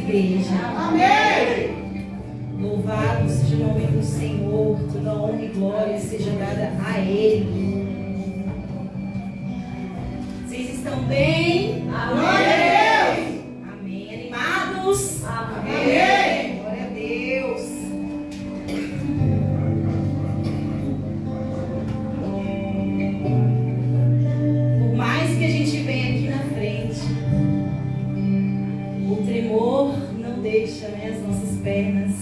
igreja. Amém. Louvado seja o nome do Senhor, toda honra e glória seja dada a Ele. Vocês estão bem? Amém. Amém. Animados? Amém. Glória a Deus. Por mais que a gente venha aqui na frente, o tremor não deixa, né, as nossas pernas.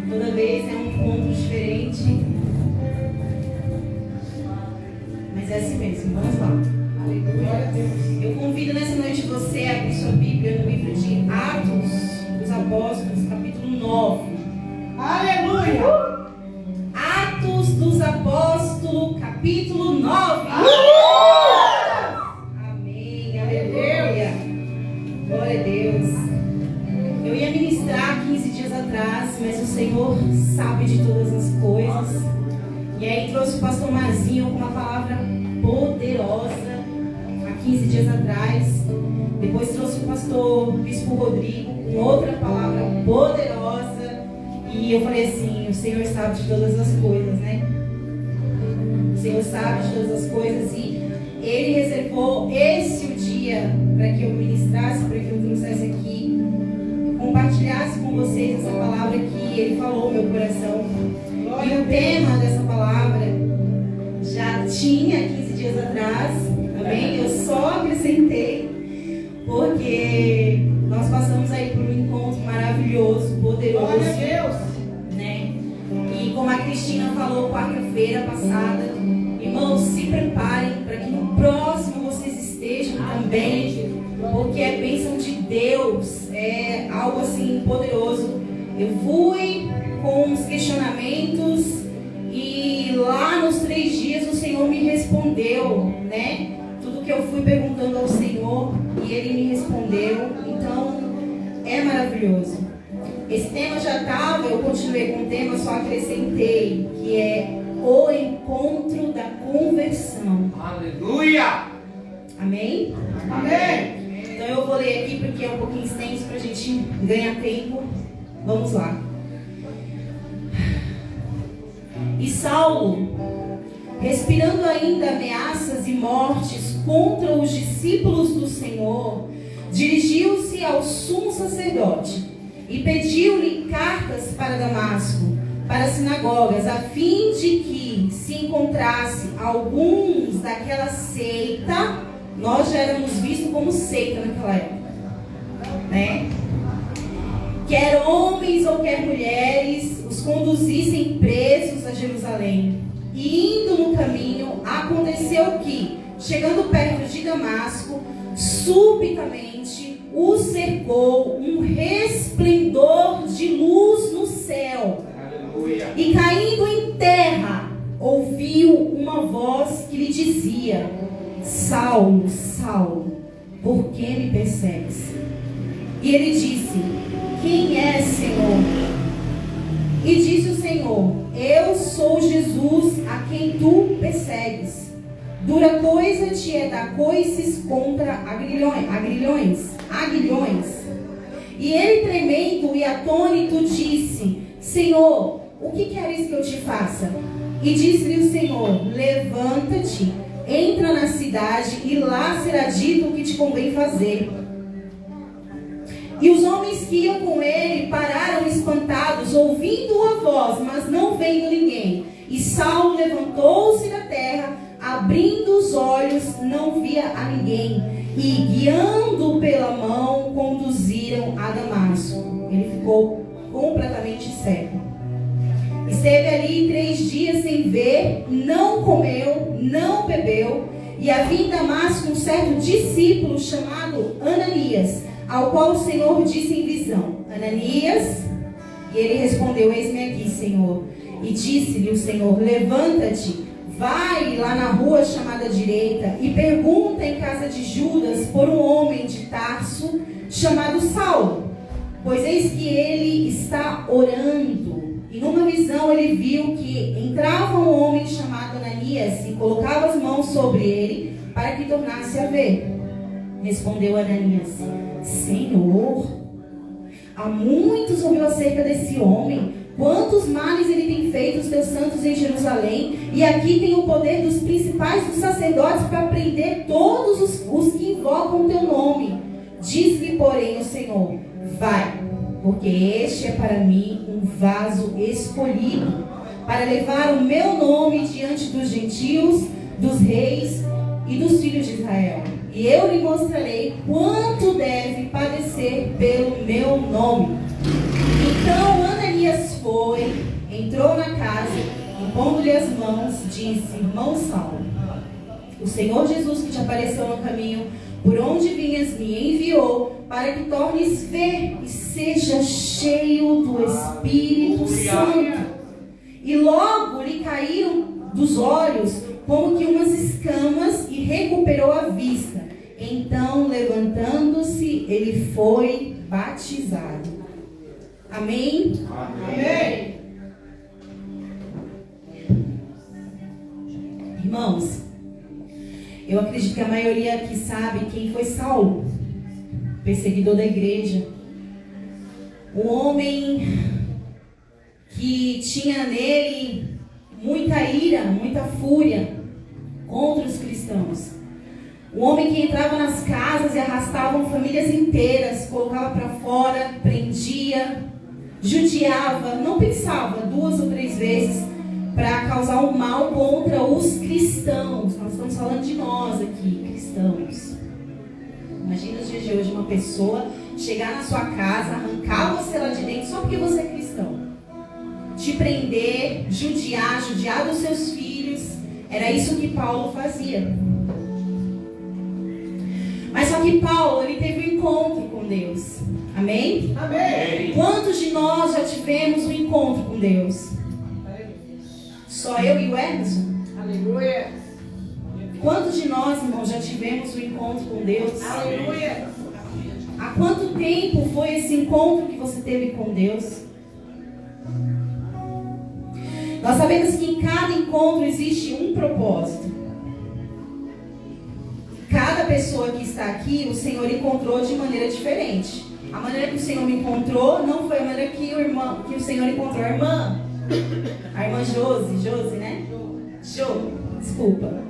Toda vez é um encontro diferente. Mas é assim mesmo, vamos lá. Aleluia. Eu convido nessa noite você a abrir sua Bíblia no livro de Atos dos Apóstolos, capítulo 9. Aleluia. Atos dos Apóstolos, capítulo 9. Amém, aleluia. Glória a Deus. Eu ia ministrar 15 dias atrás, mas o Senhor sabe de todas as coisas. E aí trouxe o pastor Marzinho com uma palavra poderosa há 15 dias atrás. Depois trouxe o pastor Bispo Rodrigo com outra palavra poderosa. E eu falei assim, o Senhor sabe de todas as coisas, né? O Senhor sabe de todas as coisas e Ele reservou esse o dia para que eu ministrasse, para que eu trouxesse aqui, compartilhasse com vocês essa palavra que Ele falou no meu coração. E o tema dessa palavra já tinha 15 dias atrás, amém? Eu só acrescentei porque nós passamos aí por um encontro maravilhoso, poderoso, Glória a Deus. né? E como a Cristina falou quarta-feira passada, irmãos, se preparem para que no próximo vocês estejam também, porque é bênção de Deus, é algo assim poderoso. Eu fui com uns questionamentos e lá nos 3 dias o Senhor me respondeu, né? Tudo que eu fui perguntando ao Senhor e Ele me respondeu. Então é maravilhoso. Esse tema já estava, eu continuei com o tema, só acrescentei, que é o encontro da conversão. Aleluia. Amém? Amém. Então eu vou ler aqui porque é um pouquinho extenso para a gente ganhar tempo. Vamos lá. E Saulo, respirando ainda ameaças e mortes contra os discípulos do Senhor, dirigiu-se ao sumo sacerdote e pediu-lhe cartas para Damasco, para as sinagogas, a fim de que se encontrasse alguns daquela seita. Nós já éramos vistos como seita naquela época, né? Quer homens ou quer mulheres, os conduzissem presos a Jerusalém. E indo no caminho, aconteceu que, chegando perto de Damasco, subitamente o cercou um resplendor de luz no céu. Aleluia. E caindo em terra, ouviu uma voz que lhe dizia: Saulo, Saulo, por que me persegues? E ele disse: Quem é, Senhor? E disse o Senhor: Eu sou Jesus a quem tu persegues. Dura coisa te é dar coices contra aguilhões. E ele, tremendo e atônito, disse: Senhor, o que queres que eu te faça? E disse-lhe o Senhor: Levanta-te, entra na cidade, e lá será dito o que te convém fazer. E os homens que iam com ele pararam espantados, ouvindo a voz, mas não vendo ninguém. E Saulo levantou-se da terra, abrindo os olhos, não via a ninguém. E guiando pela mão, conduziram a Damasco. Ele ficou completamente cego. Esteve ali 3 dias sem ver, não comeu, não bebeu. E havia em Damasco um certo discípulo chamado Ananias, ao qual o Senhor disse em visão: Ananias? E ele respondeu: Eis-me aqui, Senhor. E disse-lhe o Senhor: Levanta-te, vai lá na rua chamada direita e pergunta em casa de Judas por um homem de Tarso chamado Saulo, pois eis que ele está orando. E numa visão ele viu que entrava um homem chamado Ananias e colocava as mãos sobre ele para que tornasse a ver. Respondeu Ananias: Senhor, Há muitos ouviu acerca desse homem, quantos males ele tem feito os teus santos em Jerusalém, e aqui tem o poder dos principais dos sacerdotes para prender todos os que invocam o teu nome. Diz-lhe, porém, o Senhor: vai, porque este é para mim um vaso escolhido, para levar o meu nome diante dos gentios, dos reis e dos filhos de Israel. E eu lhe mostrarei quanto deve padecer pelo meu nome. Então Ananias foi, entrou na casa, impondo-lhe as mãos, disse: irmão Saulo, o Senhor Jesus que te apareceu no caminho, por onde vinhas, me enviou para que tornes ver e seja cheio do Espírito Santo. E logo lhe caíram dos olhos como que umas escamas e recuperou a vista. Então, levantando-se, ele foi batizado. Amém? Amém. Irmãos, eu acredito que a maioria aqui sabe quem foi Saulo, perseguidor da igreja. Um homem que tinha nele muita ira, muita fúria contra os cristãos. Um homem que entrava nas casas e arrastava famílias inteiras, colocava para fora, prendia, judiava, não pensava 2 ou 3 vezes para causar um mal contra os cristãos. Nós estamos falando de nós aqui, cristãos. Imagina os dias de hoje uma pessoa chegar na sua casa, arrancar você lá de dentro só porque você é cristão. Te prender, judiar dos seus filhos. Era isso que Paulo fazia. Mas só que Paulo, ele teve um encontro com Deus. Amém? Amém. Quantos de nós já tivemos um encontro com Deus? Só eu e o Emerson? Aleluia. Quantos de nós, irmãos, já tivemos um encontro com Deus? Aleluia. Há quanto tempo foi esse encontro que você teve com Deus? Nós sabemos que em cada encontro existe um propósito. Cada pessoa que está aqui, o Senhor encontrou de maneira diferente. A maneira que o Senhor me encontrou não foi a maneira que o Senhor encontrou a irmã. A irmã Josi, né? Desculpa.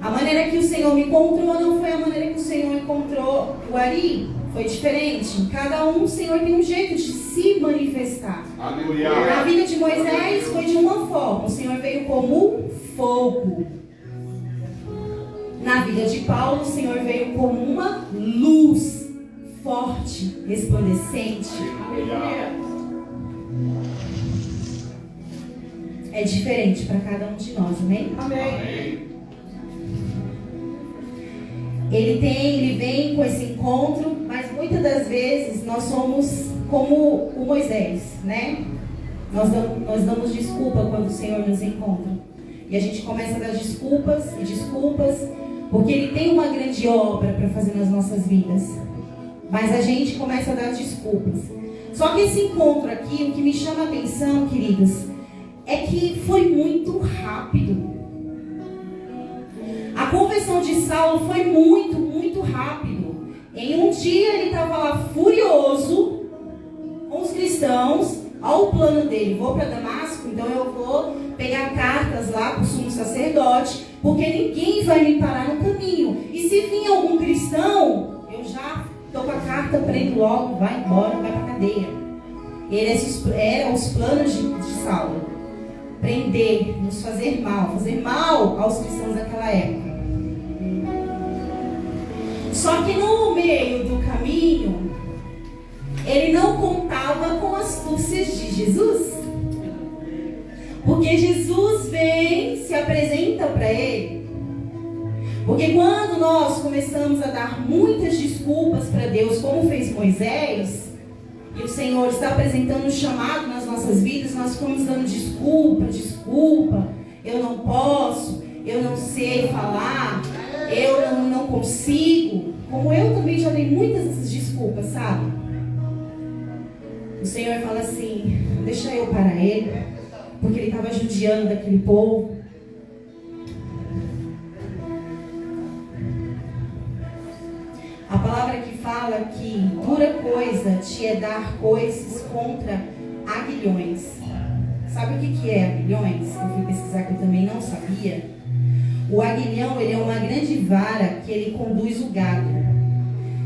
A maneira que o Senhor me encontrou não foi a maneira que o Senhor encontrou o Ari. Foi diferente. Cada um, o Senhor tem um jeito de se manifestar. Aleluia. Na vida de Moisés foi de uma forma. O Senhor veio como fogo. Na vida de Paulo, o Senhor veio como uma luz forte, resplandecente. É diferente para cada um de nós, amém? Amém. Ele vem com esse encontro, mas muitas das vezes nós somos como o Moisés, né? Nós damos desculpa quando o Senhor nos encontra. E a gente começa a dar desculpas e desculpas, porque Ele tem uma grande obra para fazer nas nossas vidas. Mas a gente começa a dar desculpas. Só que esse encontro aqui, o que me chama a atenção, queridos, é que foi muito rápido. A conversão de Saulo foi muito, muito rápido. Em um dia ele estava lá furioso com os cristãos. Olha o plano dele: vou para Damasco, então eu vou pegar cartas lá para o sumo sacerdote, porque ninguém vai me parar no caminho. E se vir algum cristão, eu já estou com a carta, prendo logo, vai embora, vai para a cadeia. Eram os planos de Saulo: prender, nos fazer mal aos cristãos daquela época. Só que no meio do caminho, ele não contava com as astúcias de Jesus. Porque Jesus vem, se apresenta para ele. Porque quando nós começamos a dar muitas desculpas para Deus, como fez Moisés, e o Senhor está apresentando um chamado nas nossas vidas, nós ficamos dando desculpa, eu não posso, eu não sei falar, eu não consigo. Como eu também já dei muitas dessas desculpas, sabe? O Senhor fala assim: deixa eu parar ele, porque ele estava judiando daquele povo. A palavra que fala que dura coisa te é dar coices contra aguilhões. Sabe o que é aguilhões? Eu fui pesquisar que eu também não sabia. O aguilhão, ele é uma grande vara que ele conduz o gado,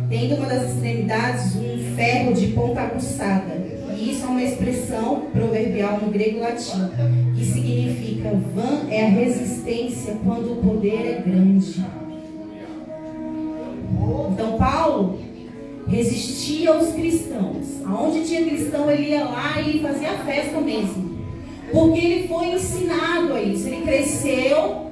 tendo uma das extremidades um ferro de ponta aguçada. E isso é uma expressão proverbial no grego latim, que significa vã é a resistência quando o poder é grande. Então Paulo resistia aos cristãos. Aonde tinha cristão, ele ia lá e fazia festa mesmo. Porque ele foi ensinado a isso. Ele cresceu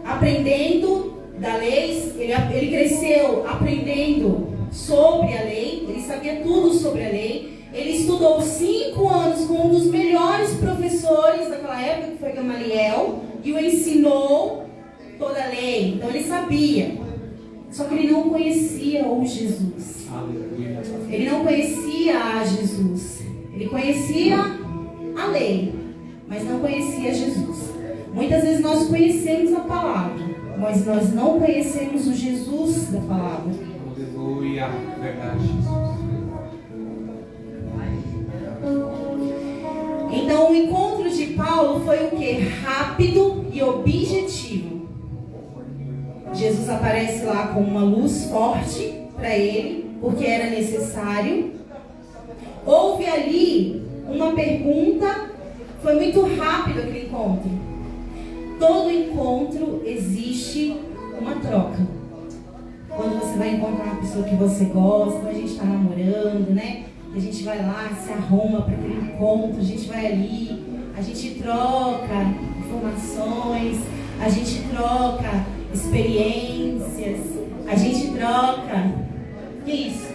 aprendendo da lei, ele cresceu aprendendo sobre a lei, ele sabia tudo sobre a lei. Ele estudou 5 anos com um dos melhores professores daquela época, que foi Gamaliel, e o ensinou toda a lei. Então ele sabia. Só que ele não conhecia o Jesus. Ele não conhecia a Jesus. Ele conhecia a lei, mas não conhecia Jesus. Muitas vezes nós conhecemos a palavra, mas nós não conhecemos o Jesus da palavra. Aleluia, verdade, Jesus. Então o encontro de Paulo foi o quê? Rápido e objetivo. Jesus aparece lá com uma luz forte para ele, porque era necessário. Houve ali uma pergunta, foi muito rápido aquele encontro. Todo encontro existe uma troca. Quando você vai encontrar uma pessoa que você gosta, quando a gente está namorando, né? A gente vai lá, se arruma para aquele encontro, a gente vai ali, a gente troca informações, a gente troca experiências, a gente troca. O que é isso?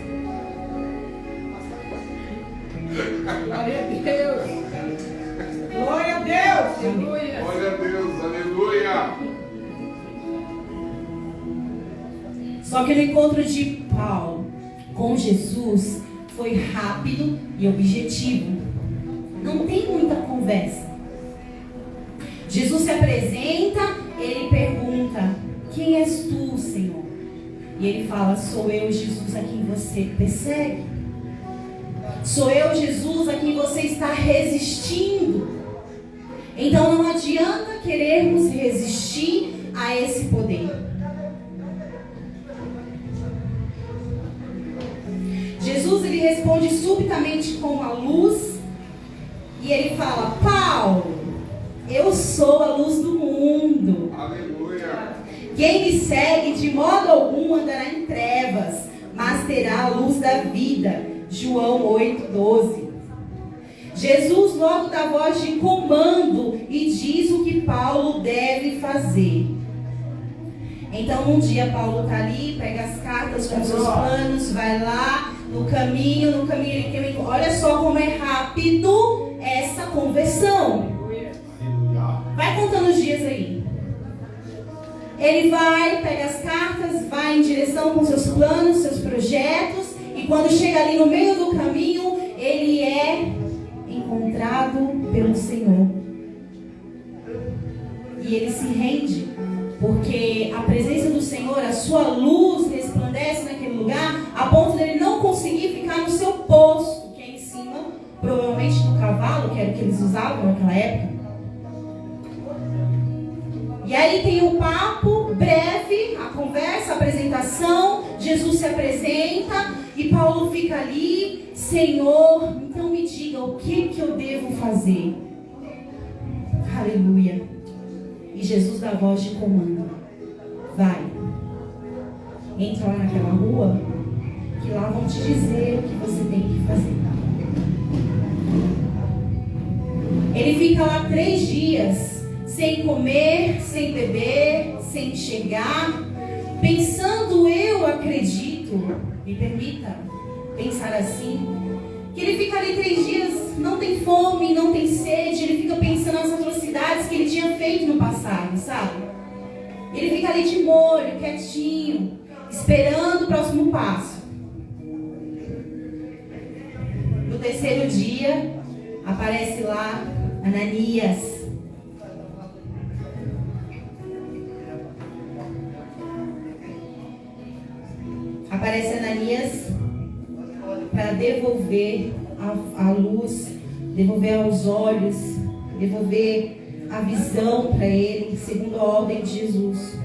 Glória a Deus. Glória a Deus. Aleluia. Glória a Deus, aleluia. Só que no encontro de Paulo com Jesus foi rápido e objetivo. Não tem muita conversa. Jesus se apresenta, ele pergunta: quem és tu, Senhor? E ele fala: sou eu, Jesus, a quem você persegue. Sou eu, Jesus, a quem você está resistindo. Então não adianta querermos resistir a esse poder. Jesus, ele responde subitamente com a luz e ele fala: Paulo, eu sou a luz do mundo. Aleluia. Quem me segue de modo algum andará em trevas, mas terá a luz da vida. João 8:12. Jesus logo dá voz de comando e diz o que Paulo deve fazer. Então um dia Paulo está ali, pega as cartas com seus planos, vai lá no caminho ele tem. Olha só como é rápido essa conversão. Vai contando os dias aí. Ele vai, pega as cartas, vai em direção com seus planos, seus projetos, e quando chega ali no meio do caminho, ele é encontrado pelo Senhor. E ele se rende, porque a presença do Senhor, a sua luz resplandece naquele lugar, a ponto dele não conseguir ficar no seu posto, que é em cima, provavelmente do cavalo, que era o que eles usavam naquela época. E aí tem o papo breve, a conversa, a apresentação. Jesus se apresenta e Paulo fica ali: Senhor, então me diga o que eu devo fazer. Aleluia. E Jesus dá voz de comando: vai, entra lá naquela rua, que lá vão te dizer o que você tem que fazer. Ele fica lá 3 dias, sem comer, sem beber, sem enxergar, pensando, eu acredito, me permita pensar assim, que ele fica ali 3 dias, não tem fome, não tem sede, ele fica pensando nas atrocidades que ele tinha feito no passado, sabe? Ele fica ali de molho, quietinho, esperando o próximo passo. No 3º dia, aparece lá Ananias. Aparece aparece Ananias para devolver a luz, devolver aos olhos, devolver a visão para ele, segundo a ordem de Jesus.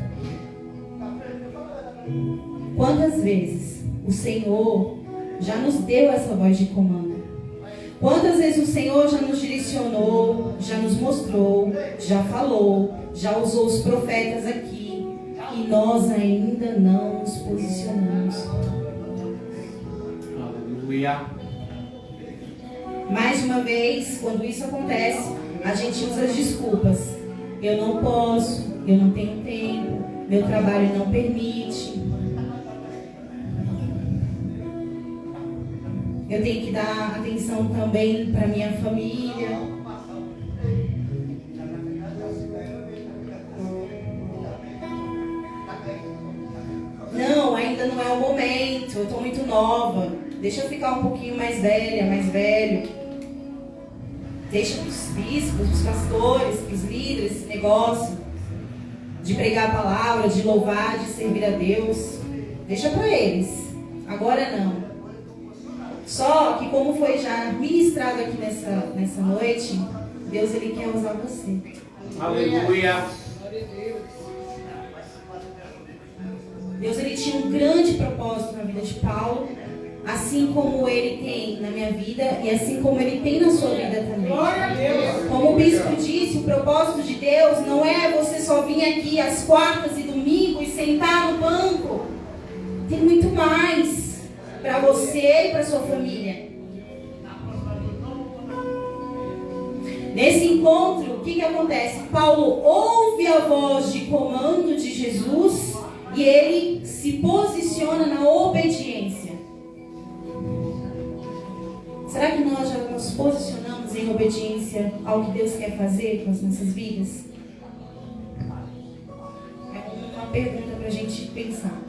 Quantas vezes o Senhor já nos deu essa voz de comando? Quantas vezes o Senhor já nos direcionou, já nos mostrou, já falou, já usou os profetas aqui, e nós ainda não nos posicionamos? Aleluia. Mais uma vez, quando isso acontece, a gente usa as desculpas. Eu não posso, eu não tenho tempo, meu trabalho não permite. Eu tenho que dar atenção também para minha família. Não, ainda não é o momento, eu estou muito nova. Deixa eu ficar um pouquinho mais velha, mais velho. Deixa os bispos, os pastores, os líderes, esse negócio de pregar a palavra, de louvar, de servir a Deus. Deixa para eles. Agora não. Só que como foi já ministrado aqui nessa noite, Deus ele quer usar você. Aleluia. Deus ele tinha um grande propósito na vida de Paulo, assim como ele tem na minha vida e assim como ele tem na sua vida também. Como o bispo disse, o propósito de Deus não é você só vir aqui às quartas e domingos e sentar no banco. Tem muito mais para você e para sua família. Nesse encontro, o que acontece? Paulo ouve a voz de comando de Jesus e ele se posiciona na obediência. Será que nós já nos posicionamos em obediência ao que Deus quer fazer com as nossas vidas? É uma pergunta para a gente pensar.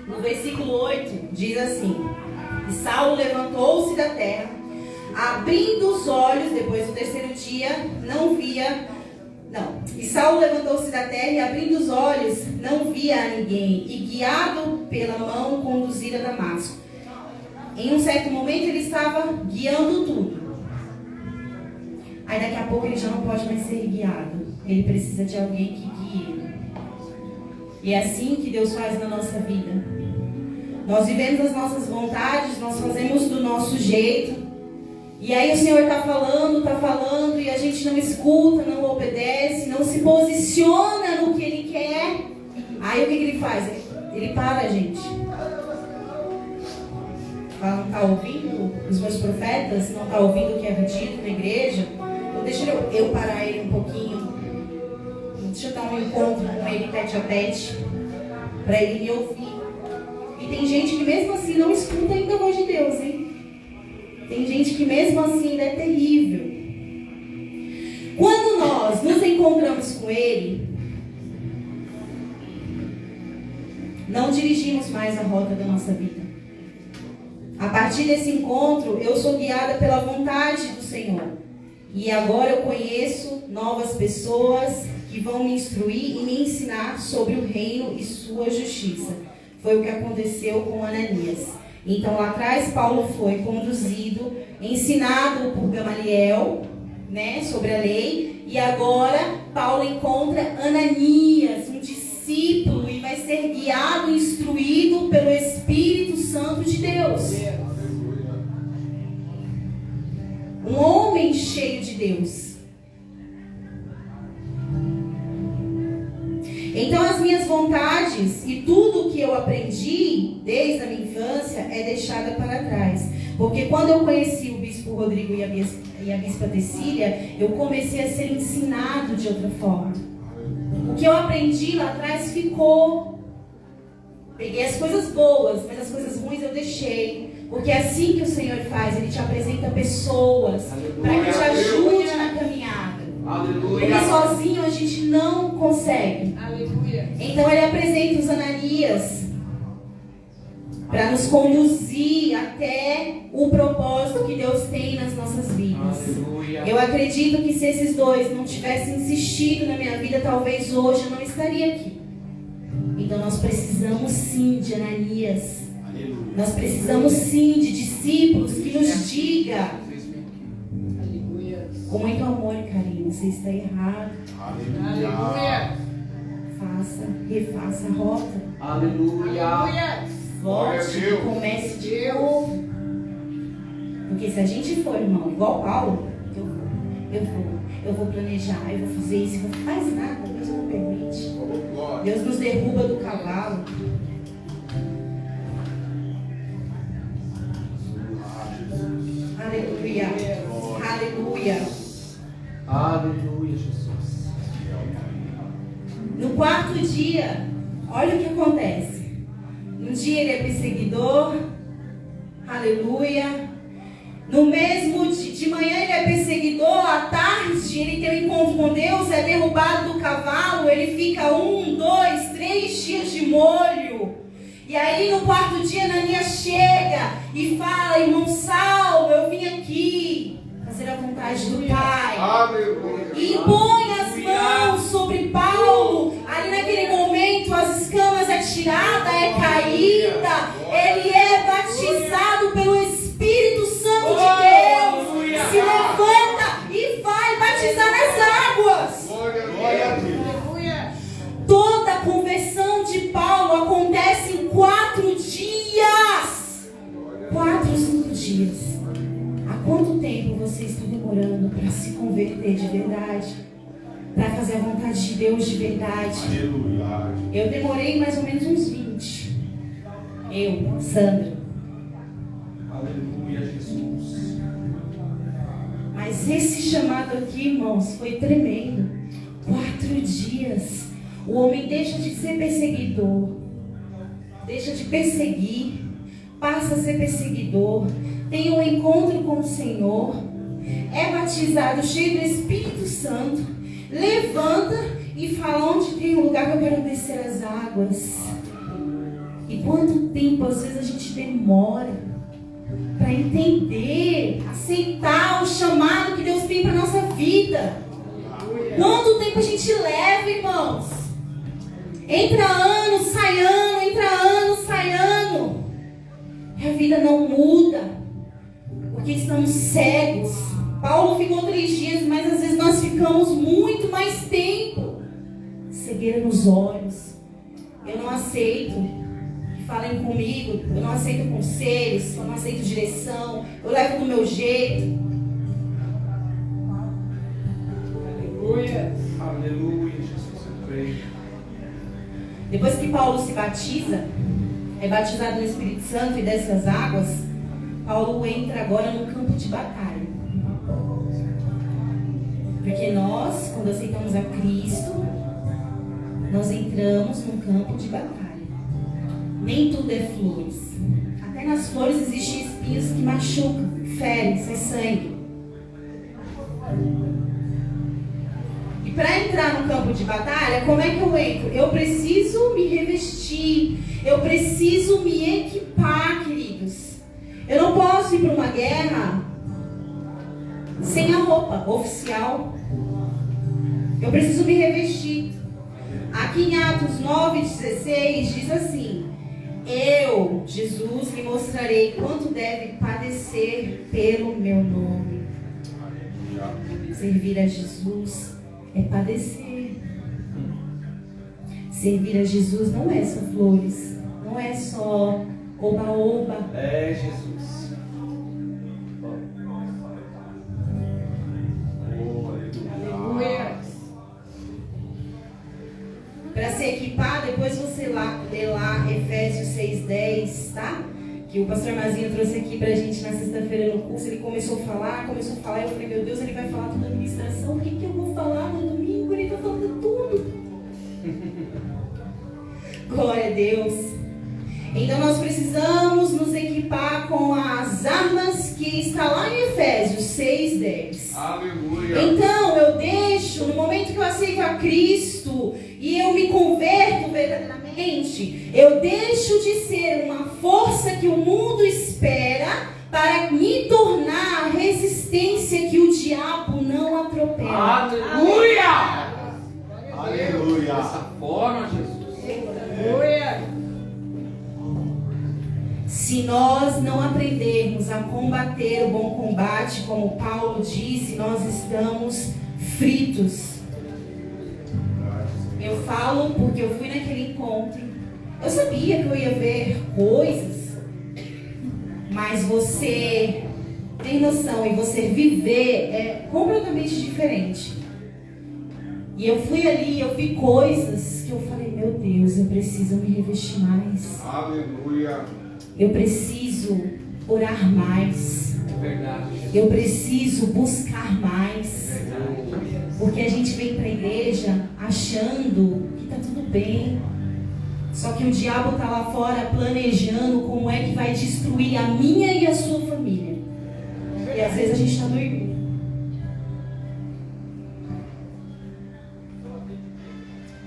No versículo 8 diz assim: e Saulo levantou-se da terra, abrindo os olhos, depois do terceiro dia, e Saulo levantou-se da terra e abrindo os olhos, não via a ninguém, e guiado pela mão, conduzira a Damasco. Em um certo momento ele estava guiando tudo. Aí daqui a pouco ele já não pode mais ser guiado. Ele precisa de alguém que guie ele. E é assim que Deus faz na nossa vida. Nós vivemos as nossas vontades, nós fazemos do nosso jeito. E aí o Senhor está falando, e a gente não escuta, não obedece, não se posiciona no que Ele quer. Aí o que Ele faz? Ele para a gente. Fala, não está ouvindo os meus profetas? Não está ouvindo o que é dito na igreja? Então deixa eu parar ele um pouquinho. Deixa eu dar um encontro com ele tete a tete, para ele me ouvir. E tem gente que mesmo assim não escuta ainda a voz de Deus, hein? Tem gente que mesmo assim ainda é terrível. Quando nós nos encontramos com Ele, não dirigimos mais a rota da nossa vida. A partir desse encontro, eu sou guiada pela vontade do Senhor. E agora eu conheço novas pessoas que vão me instruir e me ensinar sobre o reino e sua justiça. Foi o que aconteceu com Ananias. Então lá atrás Paulo foi conduzido, ensinado por Gamaliel, né, sobre a lei. E agora Paulo encontra Ananias, um discípulo, e vai ser guiado, instruído pelo Espírito Santo de Deus. Um homem cheio de Deus. Então as minhas vontades e tudo que eu aprendi desde a minha infância é deixada para trás. Porque quando eu conheci o bispo Rodrigo e a bispa Tecília, eu comecei a ser ensinado de outra forma. O que eu aprendi lá atrás ficou. Peguei as coisas boas, mas as coisas ruins eu deixei. Porque é assim que o Senhor faz, Ele te apresenta pessoas para que te ajude na caminhada. Aleluia. Porque sozinho a gente não consegue. Aleluia. Então Ele apresenta os Ananias para nos conduzir até o propósito que Deus tem nas nossas vidas. Aleluia. Eu acredito que se esses dois não tivessem insistido na minha vida, talvez hoje eu não estaria aqui. Então nós precisamos sim de Ananias. Aleluia. Nós precisamos sim de discípulos que nos digam Aleluia. com muito amor e carinho: você está errado. Aleluia. Faça, refaça a rota. Aleluia. Aleluia. Glória a Volte e Deus. comece de novo. Porque se a gente for, irmão, igual Paulo, eu vou planejar, eu vou fazer isso, eu vou faz nada, Deus não permite. Deus nos derruba do cavalo. Aleluia. Aleluia. Aleluia, Jesus. No quarto dia, olha o que acontece. No dia ele é perseguidor. Aleluia. No mesmo dia, de manhã ele é perseguidor. À tarde ele tem um encontro com Deus, é derrubado do cavalo. Ele fica 1, 2, 3 dias de molho. E aí no quarto dia Ananias chega e fala: irmão Saulo, eu vim aqui fazer a vontade do Pai. Aleluia. E impõe as mãos sobre Paulo. Ali naquele momento as escamas é tirada, é caída. Ele é batizado pelo Espírito Santo de Deus. Se levanta e vai batizar nas águas. Glória a Deus. Aleluia. Toda a conversão de Paulo acontece em 4 dias. 4 ou 5 dias. Há quanto tempo você está demorando para se converter de verdade? Para fazer a vontade de Deus de verdade? Aleluia. Eu demorei mais ou menos uns 20. Eu, Sandra. Aleluia, Jesus. Mas esse chamado aqui, irmãos, foi tremendo. 4 dias. O homem deixa de ser perseguidor. Deixa de perseguir. Passa a ser perseguidor. Tem um encontro com o Senhor. É batizado, cheio do Espírito Santo. Levanta e fala: onde tem um lugar que eu quero descer as águas. E quanto tempo às vezes a gente demora para entender, aceitar o chamado que Deus tem para nossa vida. Quanto tempo a gente leva, irmãos? Entra ano, sai ano, entra ano, sai ano. E a vida não muda, porque estamos cegos. Paulo ficou 3 dias, mas às vezes nós ficamos muito mais tempo. Cegueira nos olhos. Eu não aceito que falem comigo, eu não aceito conselhos, eu não aceito direção, eu levo do meu jeito. Aleluia. Aleluia, Jesus, eu creio. Depois que Paulo se batiza, é batizado no Espírito Santo e desce as águas, Paulo entra agora no campo de batalha. Porque nós, quando aceitamos a Cristo, nós entramos num campo de batalha. Nem tudo é flores. Até nas flores existem espinhos que machucam, ferem, sai sangue. E para entrar no campo de batalha, como é que eu entro? Eu preciso me revestir, eu preciso me equipar, queridos. Eu não posso ir para uma guerra sem a roupa oficial. Eu preciso me revestir. Aqui em Atos 9:16 diz assim: eu, Jesus, lhe mostrarei quanto deve padecer pelo meu nome. Servir a Jesus é padecer. Servir a Jesus não é só flores, não é só oba-oba. É, Jesus. Aleluia. Para se equipar, depois você lê lá Efésios 6:10, tá? Que o pastor Mazinho trouxe aqui pra gente na sexta-feira no curso. Ele começou a falar, e eu falei: meu Deus, ele vai falar toda a administração, o que eu vou falar no domingo? Ele tá falando tudo. Glória a Deus. Então nós precisamos nos equipar com as armas que está lá em Efésios 6:10. Aleluia. Então eu deixo, no momento que eu aceito a Cristo e eu me converto verdadeiramente, eu deixo de ser uma força que o mundo espera para me tornar a resistência que o diabo não atropela. Aleluia. Aleluia. Dessa forma, Jesus. Aleluia. Se nós não aprendermos a combater o bom combate, como Paulo disse, nós estamos fritos. Eu falo porque eu fui naquele encontro. Eu sabia que eu ia ver coisas, mas você ter noção e você viver é completamente diferente. E eu fui ali, eu vi coisas que eu falei, meu Deus, eu preciso me revestir mais. Aleluia. Eu preciso orar mais. Verdade. Eu preciso buscar mais. Verdade. Porque a gente vem para a igreja achando que está tudo bem. Só que o diabo está lá fora planejando como é que vai destruir a minha e a sua família. E às vezes a gente está dormindo.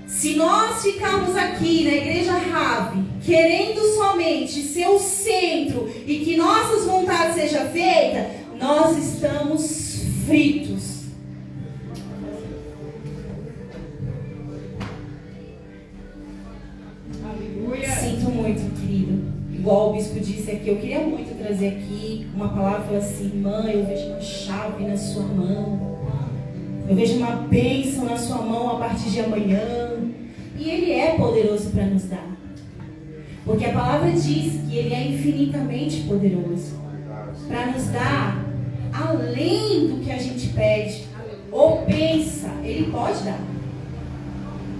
Se nós ficarmos aqui na igreja Rave, querendo somente ser o centro e que nossas vontades sejam feitas, nós estamos fritos. Aleluia. Sinto muito, querido. Igual o bispo disse aqui, eu queria muito trazer aqui uma palavra assim, mãe, eu vejo uma chave na sua mão. Eu vejo uma bênção na sua mão a partir de amanhã. E Ele é poderoso para nos dar. Porque a palavra diz que Ele é infinitamente poderoso para nos dar além do que a gente pede ou pensa. Ele pode dar.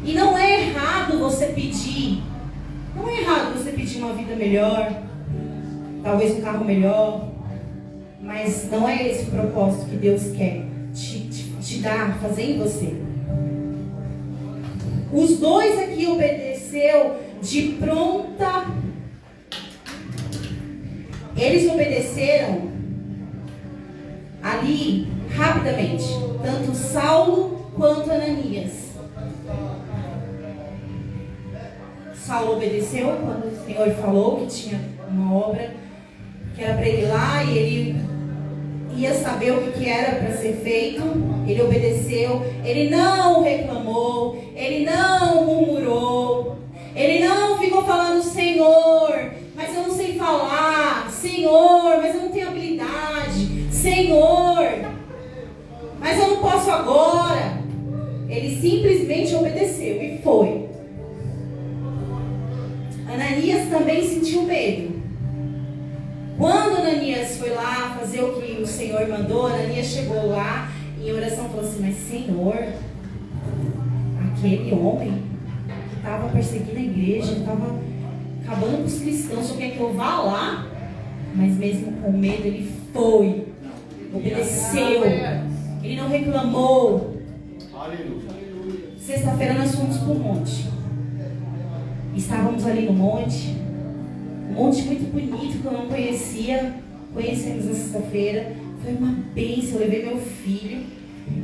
E não é errado você pedir. Não é errado você pedir uma vida melhor, talvez um carro melhor. Mas não é esse o propósito que Deus quer te dar, fazer em você. Os dois aqui obedeceu de pronta. Eles obedeceram ali rapidamente, tanto Saulo quanto Ananias. Saulo obedeceu quando o Senhor falou que tinha uma obra que era para ele ir lá e ele ia saber o que era para ser feito. Ele obedeceu, ele não reclamou, ele não murmurou, ele não ficou falando, Senhor, mas eu não sei falar, Senhor, mas eu não tenho habilidade, Senhor, mas eu não posso agora. Ele simplesmente obedeceu e foi. Ananias também sentiu medo. Quando Ananias foi lá fazer o que o Senhor mandou, Ananias chegou lá e em oração falou assim, mas Senhor, aquele homem que estava perseguindo a igreja, estava acabando com os cristãos, só quer que eu vá lá? Mas mesmo com medo ele foi, obedeceu, ele não reclamou. Sexta-feira nós fomos para o monte. Estávamos ali no monte, um monte muito bonito que eu não conhecia. Conhecemos na sexta-feira. Foi uma bênção, eu levei meu filho.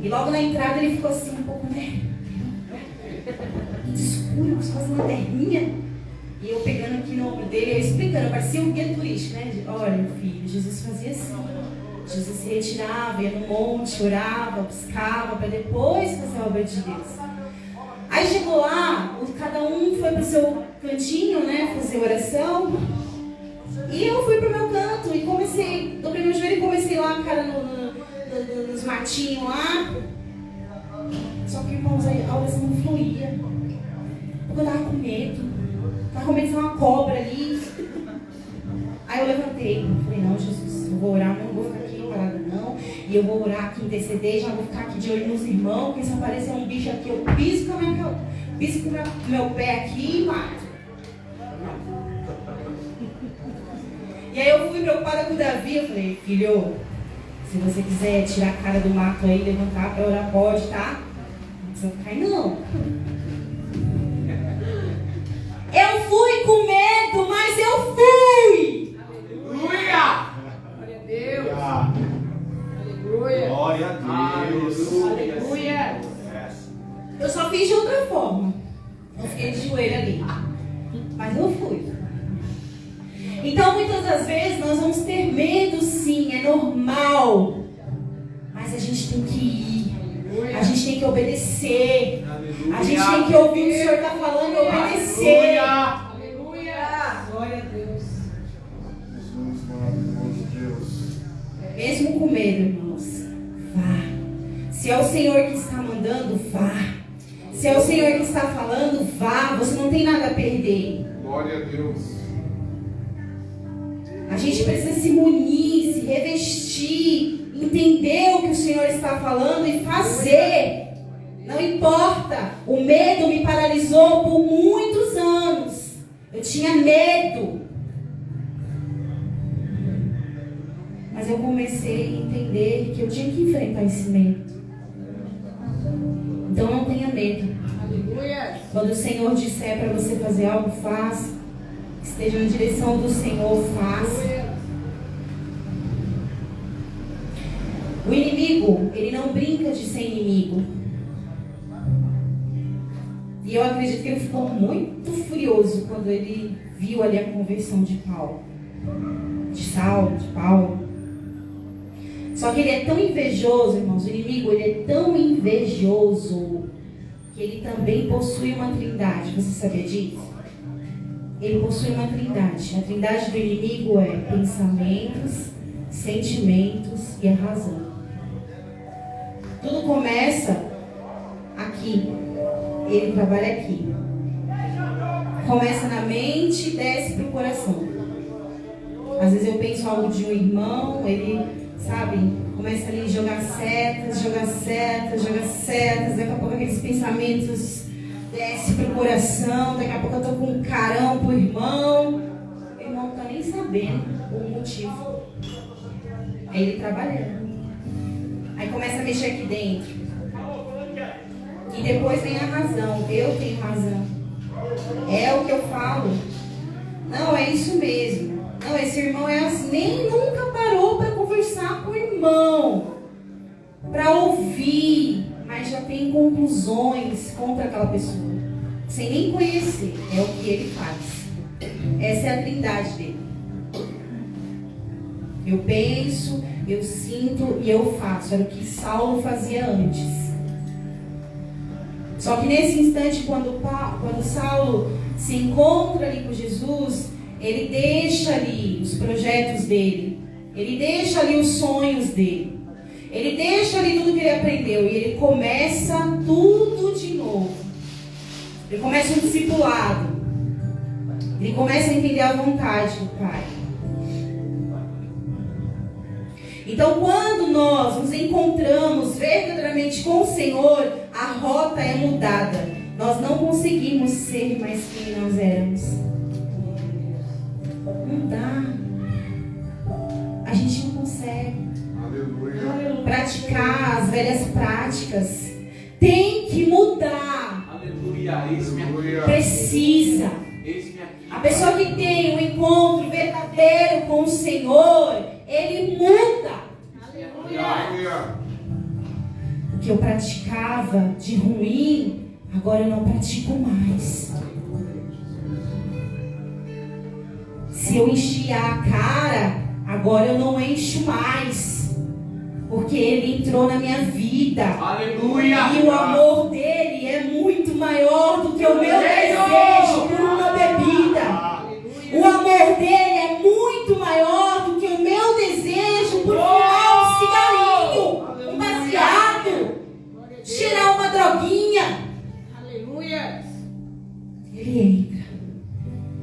E logo na entrada ele ficou assim um pouco, né? Escuro, quase uma terrinha. E eu pegando aqui no ombro dele, eu explicando, parecia um guia turístico, né? Olha, meu filho, Jesus fazia assim. Jesus se retirava, ia no monte, orava, buscava, para depois fazer a obra de Deus. Aí chegou lá, cada um foi para o seu cantinho, né, fazer oração. E eu fui para o meu canto e comecei, dobrei meu joelho e comecei lá, cara, nos matinhos lá. Só que, irmãos, a oração não fluía. Porque eu tava com medo. Tava com medo de ser uma cobra ali. Aí eu levantei, falei, não, Jesus, eu vou orar, não vou ficar aqui parada não. E eu vou orar aqui, interceder, já vou ficar aqui de olho nos irmãos, porque se aparecer um bicho aqui, eu piso com o meu pé aqui e mato. E aí eu fui preocupada com o Davi, eu falei, filho, se você quiser tirar a cara do mato aí, levantar para orar, pode, tá? Não precisa ficar aí não. Eu fui com medo, mas eu fui! Aleluia! Glória a Deus. Aleluia. Glória a Deus. Aleluia. Eu só fiz de outra forma. Eu fiquei de joelho ali. Mas eu fui. Então, muitas das vezes, nós vamos ter medo, sim, é normal. Mas a gente tem que ir. A gente tem que obedecer. A gente tem que ouvir o que o Senhor está falando e obedecer. Aleluia. Glória a Deus. Jesus, maravilhoso Deus. Mesmo com medo, irmãos, vá. Se é o Senhor que está mandando, vá. Se é o Senhor que está falando, vá. Você não tem nada a perder. Glória a Deus. A gente precisa se munir, se revestir, entender o que o Senhor está falando e fazer. Não importa. O medo me paralisou por muitos anos. Eu tinha medo. Mas eu comecei a entender que eu tinha que enfrentar esse medo. Então não tenha medo. Aleluia. Quando o Senhor disser para você fazer algo, faça. Esteja na direção do Senhor, faça. O inimigo, ele não brinca de ser inimigo. E eu acredito que ele ficou muito furioso quando ele viu ali a conversão de Paulo. De Saulo, de Paulo. Só que ele é tão invejoso, irmãos. O inimigo, ele é tão invejoso que ele também possui uma trindade. Você sabia disso? Ele possui uma trindade. A trindade do inimigo é pensamentos, sentimentos e a razão. Tudo começa aqui. Ele trabalha aqui. Começa na mente e desce para o coração. Às vezes eu penso algo de um irmão, ele, sabe, começa ali a jogar setas, daqui a pouco aqueles pensamentos desce para o coração, daqui a pouco eu tô com um carão pro irmão. O irmão não tá nem sabendo o motivo. Aí ele trabalhando. Aí começa a mexer aqui dentro. E depois vem a razão. Eu tenho razão. É o que eu falo. Não, é isso mesmo. Não, esse irmão é assim. Nem nunca parou para conversar com o irmão. Para ouvir. Mas já tem conclusões contra aquela pessoa. Sem nem conhecer. É o que ele faz. Essa é a trindade dele. Eu penso, eu sinto e eu faço. Era o que Saulo fazia antes. Só que nesse instante, quando Saulo se encontra ali com Jesus, ele deixa ali os projetos dele. Ele deixa ali os sonhos dele. Ele deixa ali tudo que ele aprendeu. E ele começa tudo de novo. Ele começa um discipulado. Ele começa a entender a vontade do Pai. Então, quando nós nos encontramos verdadeiramente com o Senhor, a rota é mudada. Nós não conseguimos ser mais quem nós éramos. Não dá. A gente não consegue. Aleluia. Praticar as velhas práticas. Tem que mudar. Aleluia. Eis-me aqui. Precisa. Eis-me aqui. A pessoa que tem um encontro verdadeiro com o Senhor, ele muda. Aleluia. O que eu praticava de ruim, agora eu não pratico mais. Se eu enchia a cara, agora eu não encho mais. Porque ele entrou na minha vida. Aleluia. E o amor dele é muito maior do que o meu desejo por uma bebida. O amor dele é muito maior do que o meu desejo por fumar um cigarrinho, um baseado, tirar uma droguinha. Aleluia. Ele entra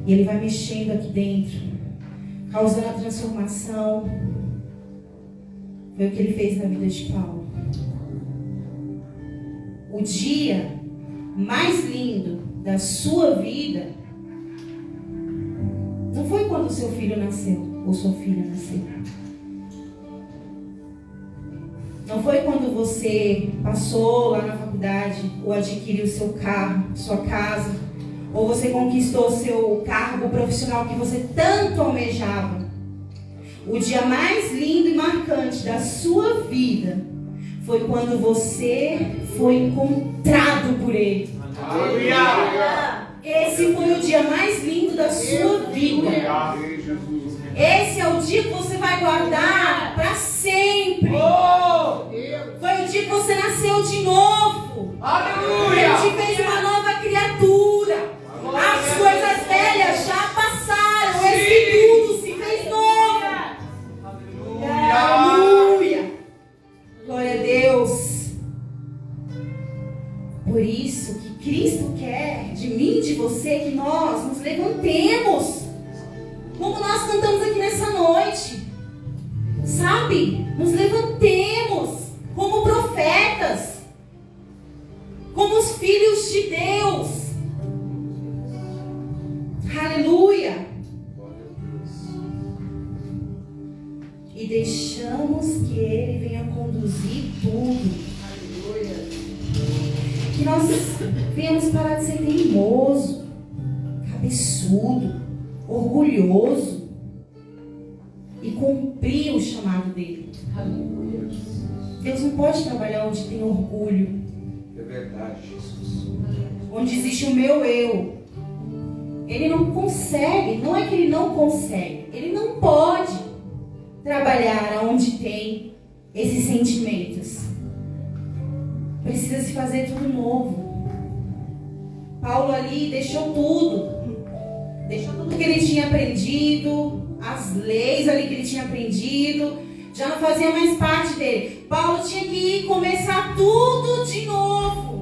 e ele vai mexendo aqui dentro, causando a transformação. Foi o que ele fez na vida de Paulo. O dia mais lindo da sua vida não foi quando seu filho nasceu ou sua filha nasceu. Não foi quando você passou lá na faculdade ou adquiriu seu carro, sua casa, ou você conquistou seu cargo profissional que você tanto almejava. O dia mais lindo e marcante da sua vida foi quando você foi encontrado por Ele. Aleluia. Esse foi o dia mais lindo da sua vida. Esse é o dia que você vai guardar para sempre. Oh! Foi o dia que você nasceu de novo. Aleluia. Ele te fez levantemos. Como nós cantamos aqui nessa noite. Sabe? Nos levantemos como profetas. Como os filhos de Deus. Aleluia. E deixamos que Ele venha conduzir tudo. Aleluia. Que nós venhamos parar de ser teimoso, cabeçudo, orgulhoso e cumprir o chamado dele. Aleluia. Deus não pode trabalhar onde tem orgulho, É verdade, Jesus. onde existe o meu eu. Ele não consegue, não é que ele não consegue, ele não pode trabalhar onde tem esses sentimentos. Precisa se fazer tudo novo. Paulo ali deixou tudo que ele tinha aprendido, as leis ali que ele tinha aprendido, já não fazia mais parte dele. Paulo tinha que ir começar tudo de novo.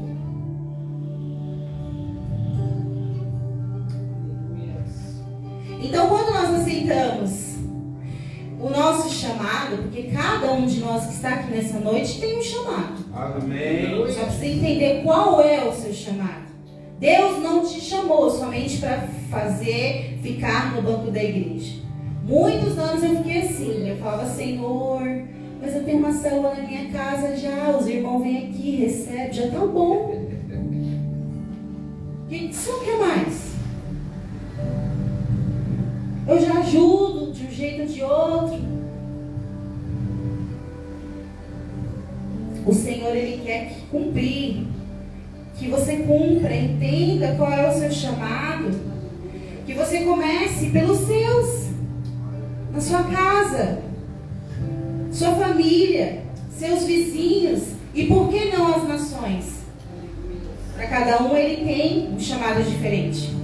Então, quando nós aceitamos o nosso chamado, porque cada um de nós que está aqui nessa noite tem um chamado. Amém. Só precisa entender qual é o seu chamado. Deus não te chamou somente para ficar no banco da igreja. Muitos anos eu fiquei assim, eu falava, Senhor, mas eu tenho uma célula na minha casa já, os irmãos vêm aqui, recebem, já tá bom. O que o senhor quer mais? Eu já ajudo de um jeito ou de outro. O Senhor, Ele quer cumprir. Que você cumpra, entenda qual é o seu chamado. Que você comece pelos seus. Na sua casa. Sua família. Seus vizinhos. E por que não as nações? Para cada um ele tem um chamado diferente.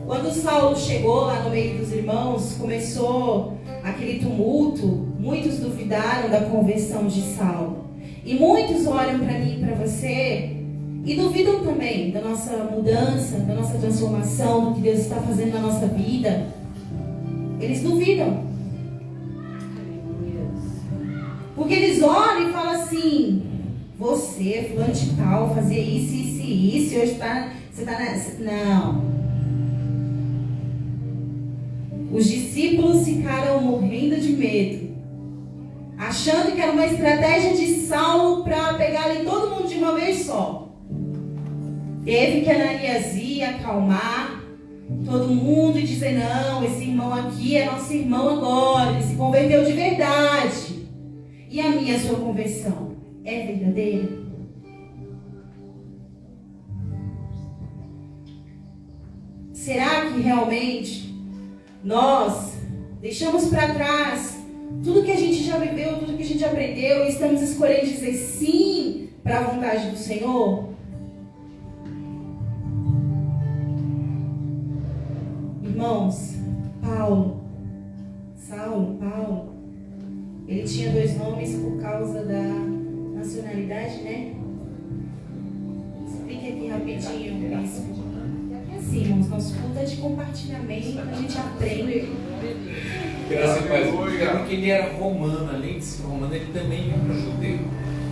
Quando Saulo chegou lá no meio dos irmãos, começou aquele tumulto, muitos duvidaram da conversão de Saulo. E muitos olham para mim e para você e duvidam também da nossa mudança, da nossa transformação, do que Deus está fazendo na nossa vida. Eles duvidam. Porque eles olham e falam assim, você, fulano de tal, fazia isso, isso e isso, e hoje você está nessa... Não. Os discípulos ficaram morrendo de medo, achando que era uma estratégia de Saulo para pegar ali todo mundo de uma vez só. Teve que Ananias ir acalmar todo mundo e dizer, não, esse irmão aqui é nosso irmão agora, ele se converteu de verdade. E a minha, sua conversão, é verdadeira? Será que realmente nós deixamos para trás tudo que a gente já viveu, tudo que a gente já aprendeu e estamos escolhendo dizer sim para a vontade do Senhor? Irmãos, Saulo, ele tinha 2 nomes por causa da nacionalidade, né? Explique aqui rapidinho, bispo. É assim, irmãos, nosso culto é de compartilhamento, a gente aprende. Graças a Deus. É porque ele era romano, além de ser romano, ele também era judeu.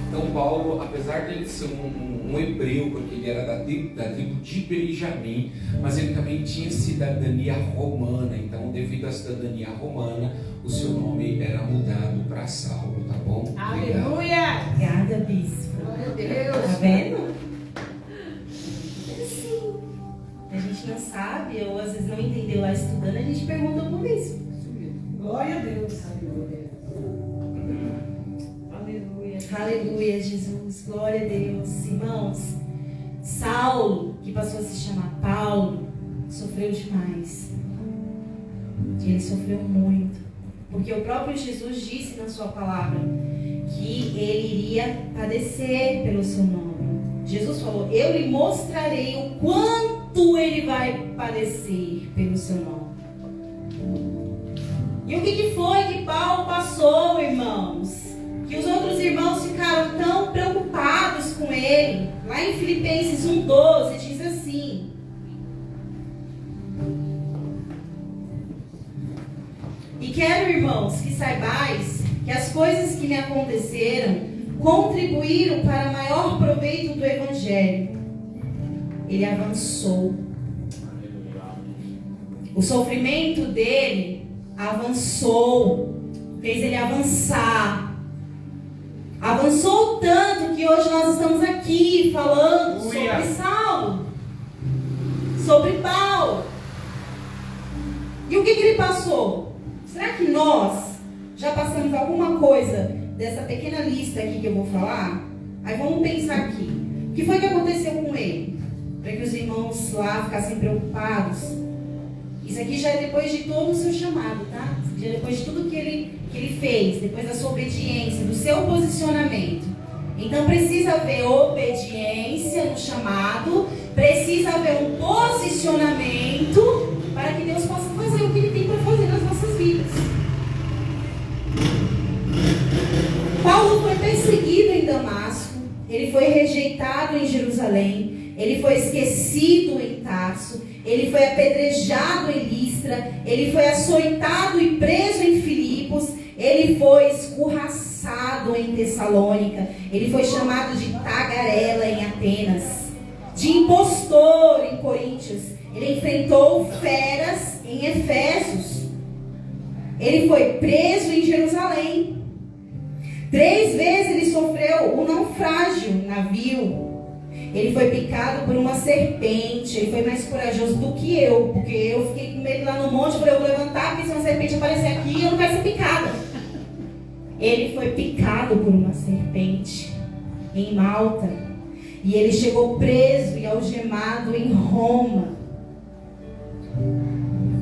Então Paulo, apesar de ele ser um hebreu, porque ele era da tribo de Benjamim, mas ele também tinha cidadania romana. Então, devido à cidadania romana, o seu nome era mudado para Saulo, tá bom? Aleluia. Obrigada, bispo. Glória a Deus. Tá vendo? É assim. A gente não sabe, ou às vezes não entendeu lá estudando, a gente pergunta pro bispo. Glória a Deus. Aleluia. Aleluia, Jesus. Glória a Deus. Irmãos, Saulo, que passou a se chamar Paulo, sofreu demais. Ele sofreu muito. Porque o próprio Jesus disse na sua palavra que ele iria padecer pelo seu nome. Jesus falou, eu lhe mostrarei o quanto ele vai padecer pelo seu nome. E o que foi que Paulo passou, irmãos? Que os outros irmãos ficaram tão preocupados com ele. Lá em Filipenses 1:12 diz assim: e quero, irmãos, que saibais que as coisas que me aconteceram contribuíram para maior proveito do Evangelho. Ele avançou. O sofrimento dele avançou, fez ele avançar. Avançou tanto que hoje nós estamos aqui falando sobre Saulo, sobre Paulo. E o que ele passou? Será que nós já passamos alguma coisa dessa pequena lista aqui que eu vou falar? Aí vamos pensar aqui. O que foi que aconteceu com ele? Para que os irmãos lá ficassem preocupados. Isso aqui já é depois de todo o seu chamado, tá? Isso aqui já é depois de tudo que ele fez, depois da sua obediência, do seu posicionamento. Então precisa haver obediência no chamado, precisa haver um posicionamento para que Deus possa fazer o que Ele tem para fazer nas nossas vidas. Paulo foi perseguido em Damasco, ele foi rejeitado em Jerusalém, ele foi esquecido em Tarso, ele foi apedrejado em Listra, ele foi açoitado e preso em Filipos, ele foi escorraçado em Tessalônica, ele foi chamado de tagarela em Atenas, de impostor em Coríntios, ele enfrentou feras em Efésios, ele foi preso em Jerusalém, 3 vezes ele sofreu um naufrágio no navio. Ele foi picado por uma serpente. Ele foi mais corajoso do que eu, porque eu fiquei com medo lá no monte. Eu vou levantar, porque se uma serpente aparecer aqui, eu não quero ser picada. Ele foi picado por uma serpente em Malta. E ele chegou preso e algemado em Roma.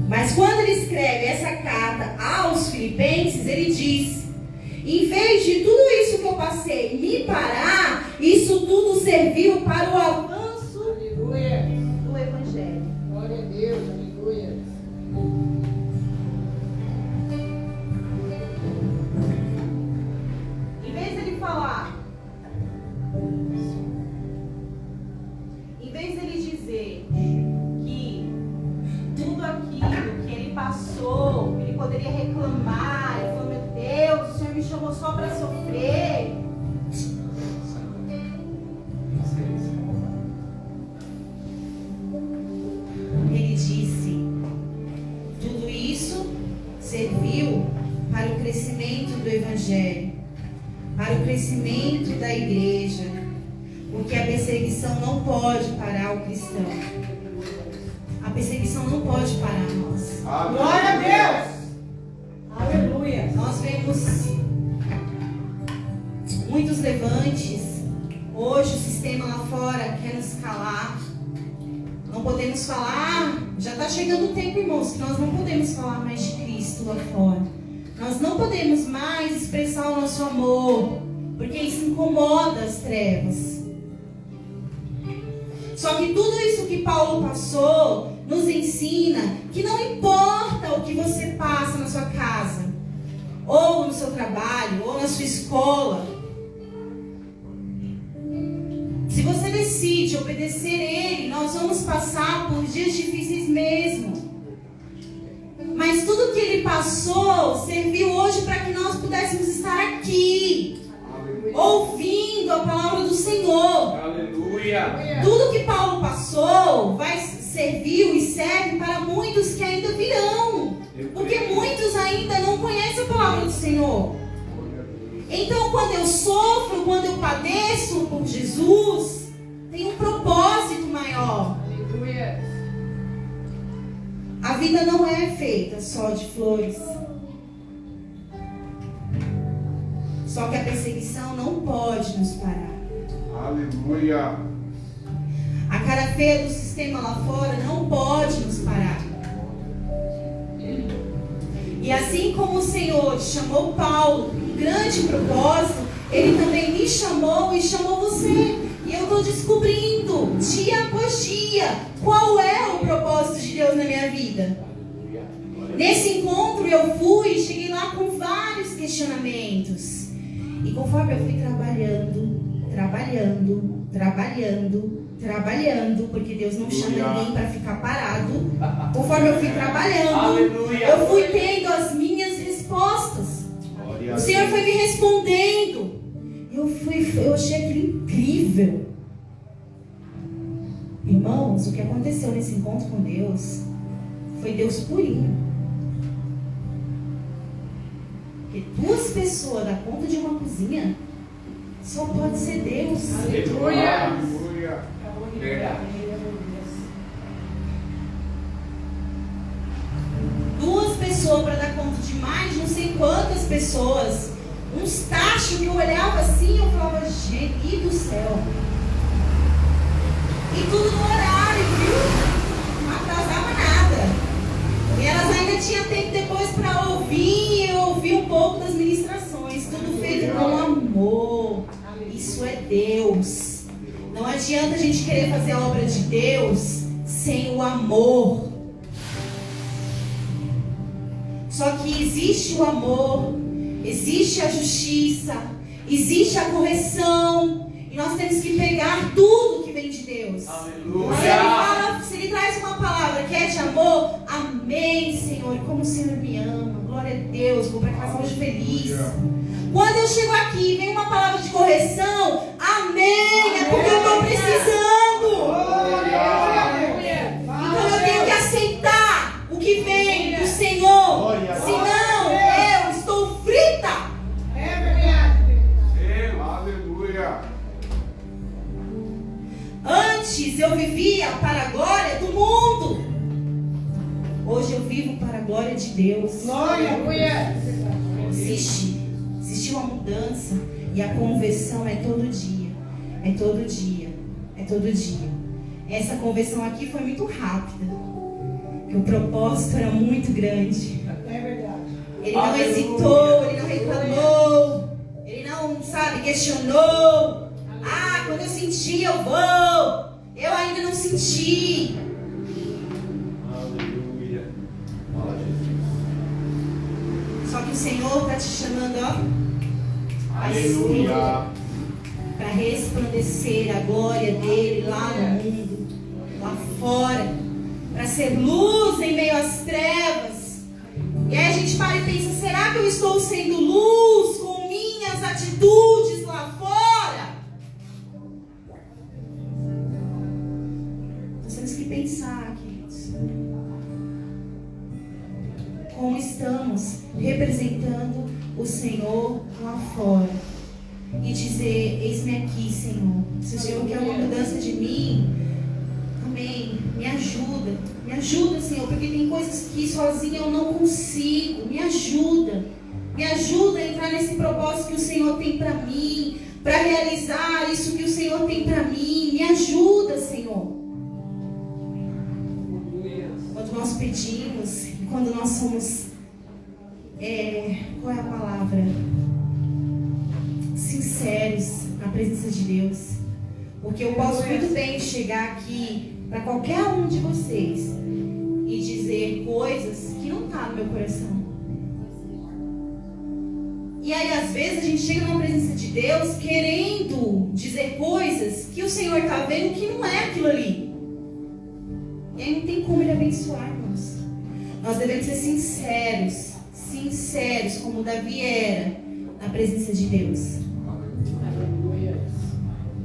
Mas quando ele escreve essa carta aos Filipenses, ele diz: em vez de tudo isso que eu passei me parar, isso tudo serviu para o avanço, aleluia, do Evangelho. Glória a Deus, aleluia. Em vez dele falar, em vez dele dizer que tudo aquilo que ele passou, ele poderia reclamar, ele falou: meu Deus, o Senhor me chamou só para sofrer. Ele disse: tudo isso serviu para o crescimento do Evangelho, para o crescimento da igreja, porque a perseguição não pode parar o cristão. A perseguição não pode parar nós. Glória a Deus. Aleluia. Nós vemos muitos levantes. Hoje o sistema lá fora quer nos calar. Não podemos falar. Já está chegando o tempo, irmãos, que nós não podemos falar mais de Cristo lá fora. Nós não podemos mais expressar o nosso amor, porque isso incomoda as trevas. Só que tudo isso que Paulo passou nos ensina que não importa o que você passa na sua casa, ou no seu trabalho, ou na sua escola. Se você decide obedecer Ele, nós vamos passar por dias difíceis mesmo. Mas tudo que Ele passou serviu hoje para que nós pudéssemos estar aqui, ouvindo a palavra do Senhor. Aleluia. Tudo que Paulo passou serviu e serve para muitos que ainda virão. Porque muitos ainda não conhecem a palavra do Senhor. Então, quando eu sofro, quando eu padeço por Jesus, tem um propósito maior. Aleluia. A vida não é feita só de flores. Só que a perseguição não pode nos parar. Aleluia. A cara feia do sistema lá fora não pode nos parar. E assim como o Senhor chamou Paulo com um grande propósito, Ele também me chamou e chamou você. E eu estou descobrindo, dia após dia, qual é o propósito de Deus na minha vida. Nesse encontro eu cheguei lá com vários questionamentos. E conforme eu fui trabalhando, trabalhando, porque Deus não chama ninguém para ficar parado. Conforme eu fui trabalhando, Aleluia. eu fui tendo as minhas respostas. Glória a O Senhor Deus. foi me respondendo. Eu achei aquilo incrível. Irmãos, o que aconteceu nesse encontro com Deus foi Deus purinho. Porque 2 pessoas da conta de uma cozinha só pode ser Deus. Aleluia. Aleluia. Verdade. 2 pessoas para dar conta de mais de não sei quantas pessoas. Uns tachos que eu olhava assim, eu falava, gente do céu. E tudo no horário, viu? Não atrasava nada. E elas ainda tinham tempo depois para ouvir, eu ouvi um pouco das ministrações. Tudo feito com amor. Isso é Deus. Não adianta a gente querer fazer a obra de Deus sem o amor. Só que existe o amor, existe a justiça, existe a correção. E nós temos que pegar tudo que vem de Deus. Aleluia. Se ele traz uma palavra que é de amor, amém, Senhor. E como o Senhor me ama, glória a Deus, vou para casa hoje feliz. Quando eu chego aqui e vem uma palavra de correção, amém, é porque eu estou precisando. Então eu tenho que aceitar o que vem do Senhor. Senão eu estou frita. Aleluia. Antes eu vivia para a glória do mundo. Hoje eu vivo para a glória de Deus. Existe uma mudança. E a conversão é todo dia. É todo dia. É todo dia. Essa conversão aqui foi muito rápida. Porque o propósito era muito grande. Ele não hesitou, ele não reclamou. Ele não, questionou. Ah, quando eu sentir eu vou. Eu ainda não senti. Aleluia. Só que o Senhor está te chamando, ó, Aleluia. para resplandecer a glória dele lá no mundo, lá fora, para ser luz em meio às trevas. E aí a gente para e pensa, será que eu estou sendo luz com minhas atitudes lá fora? Nós temos que pensar, queridos, como estamos representando o Senhor lá fora. E dizer, eis-me aqui, Senhor. Se o Senhor quer uma mudança de mim, amém, me ajuda, Senhor, porque tem coisas que sozinha eu não consigo. Me ajuda a entrar nesse propósito que o Senhor tem para mim, para realizar isso que o Senhor tem para mim. Me ajuda, Senhor. Quando nós pedimos, quando nós somos, qual é a palavra? Sinceros na presença de Deus. Porque eu posso muito bem chegar aqui para qualquer um de vocês e dizer coisas que não estão no meu coração. E aí às vezes a gente chega na presença de Deus querendo dizer coisas que o Senhor está vendo que não é aquilo ali. E aí não tem como Ele abençoar, irmãos. Nós devemos ser sinceros como Davi era na presença de Deus.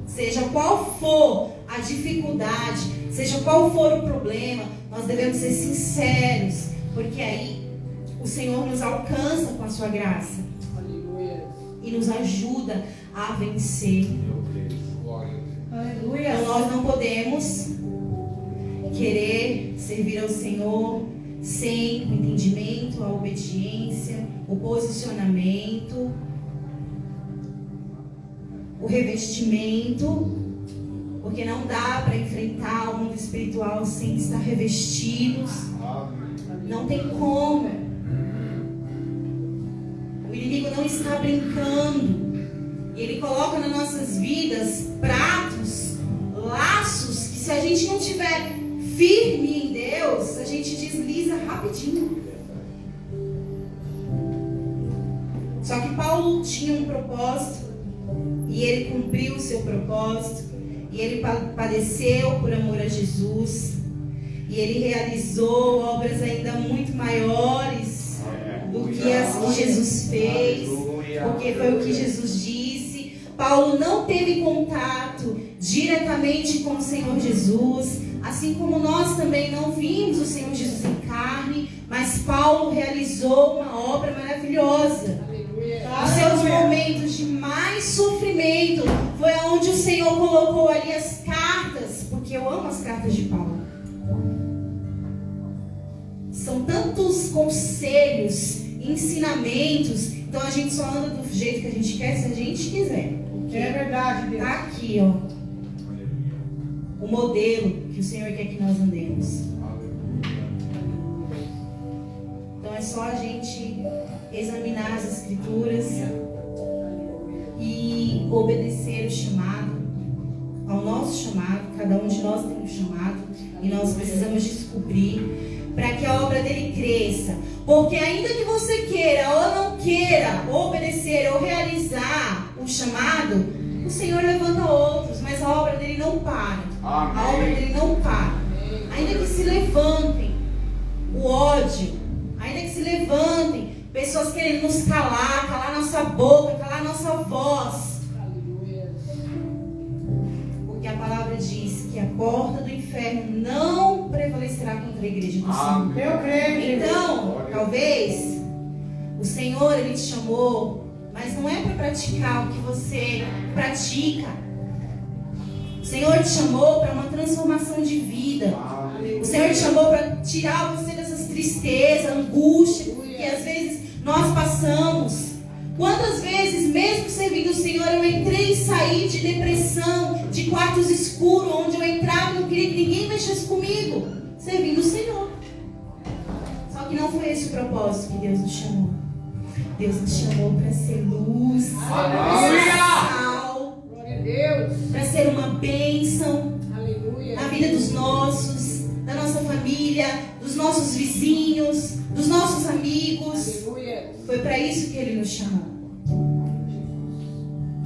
Seja qual for a dificuldade, seja qual for o problema, nós devemos ser sinceros, porque aí o Senhor nos alcança com a sua graça e nos ajuda a vencer. Então nós não podemos querer servir ao Senhor sem o entendimento, a obediência, o posicionamento, o revestimento, porque não dá para enfrentar o mundo espiritual sem estar revestidos. Não tem como. O inimigo não está brincando. E ele coloca nas nossas vidas pratos, laços, que se a gente não tiver firme em Deus, a gente desliza rapidinho. Só que Paulo tinha um propósito. e ele cumpriu o seu propósito, e ele padeceu por amor a Jesus, e ele realizou obras ainda muito maiores do que as que Jesus fez, porque foi o que Jesus disse. Paulo não teve contato diretamente com o Senhor Jesus, assim como nós também não vimos o Senhor Jesus em carne, mas Paulo realizou uma obra maravilhosa. Os seus momentos de mais sofrimento foi onde o Senhor colocou ali as cartas, porque eu amo as cartas de Paulo. São tantos conselhos, ensinamentos, então a gente só anda do jeito que a gente quer se a gente quiser. É verdade, Deus. Tá aqui, ó, o modelo que o Senhor quer que nós andemos. Então é só a gente examinar as Escrituras e obedecer o chamado, ao nosso chamado. Cada um de nós tem um chamado e nós precisamos descobrir para que a obra dele cresça. Porque ainda que você queira ou não queira obedecer ou realizar o chamado, o Senhor levanta outros, mas a obra dele não para. Amém. A obra dele não para. Ainda que se levantem o ódio, ainda que se levantem pessoas querendo nos calar nossa boca, calar nossa voz. Porque a palavra diz que a porta do inferno não prevalecerá contra a igreja do Senhor. Eu creio. Então, talvez o Senhor, ele te chamou, mas não é para praticar o que você pratica. O Senhor te chamou para uma transformação de vida. O Senhor te chamou para tirar você dessas tristezas, angústias que às vezes nós passamos. Quantas vezes, mesmo servindo o Senhor, eu entrei e saí de depressão, de quartos escuros, onde eu entrava e não queria que ninguém mexesse comigo, servindo o Senhor. Só que não foi esse o propósito que Deus nos chamou. Deus nos chamou para ser luz, para ser sal, Glória a Deus. para ser uma bênção Aleluia. na vida dos nossos, da nossa família, dos nossos vizinhos, dos nossos amigos. Aleluia. Foi para isso que Ele nos chamou.